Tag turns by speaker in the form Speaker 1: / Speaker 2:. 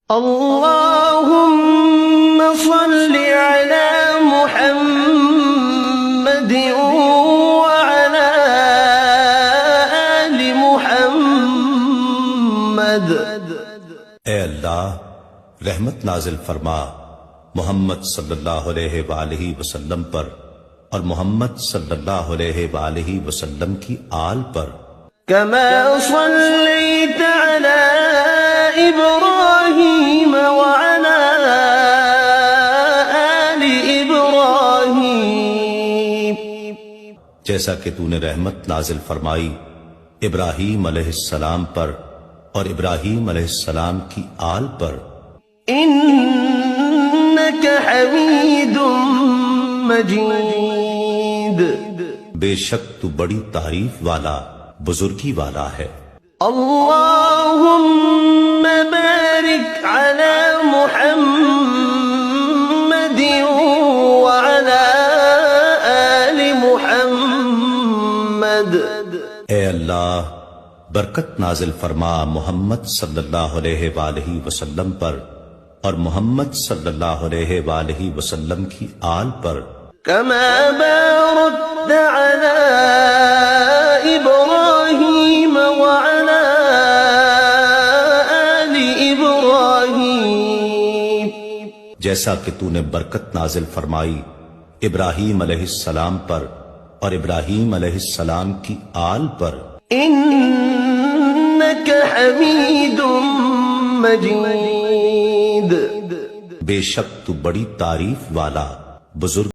Speaker 1: اللهم صل على محمد وعلى آل محمد۔
Speaker 2: اے اللہ رحمت نازل فرما محمد صلی اللہ علیہ وآلہ وسلم پر اور محمد صلی اللہ علیہ وآلہ وسلم کی آل پر۔
Speaker 1: كما صليت على إبراهيم وعلى آل إبراهيم،
Speaker 2: جیسا کہ تو نے رحمت نازل فرمائی ابراہیم علیہ السلام پر اور ابراہیم علیہ السلام کی آل پر۔
Speaker 1: إنك حميد مجيد،
Speaker 2: بے شک تو بڑی تعریف والا بزرگی والا ہے۔
Speaker 1: اللهم بارك على محمد وعلى آل محمد۔
Speaker 2: اے اللہ برکت نازل فرما محمد صلی اللہ علیہ وآلہ وسلم پر اور محمد صلی اللہ علیہ وآلہ وسلم کی آل پر۔
Speaker 1: كما باركت على إبراهيم وعلى آل إبراهيم،
Speaker 2: جیسا کہ تو نے برکت نازل فرمائی ابراہیم علیہ السلام پر اور ابراہیم علیہ السلام کی آل پر۔
Speaker 1: إنك حميد مجيد،
Speaker 2: بے شک تو بڑی تعریف والا بزرگ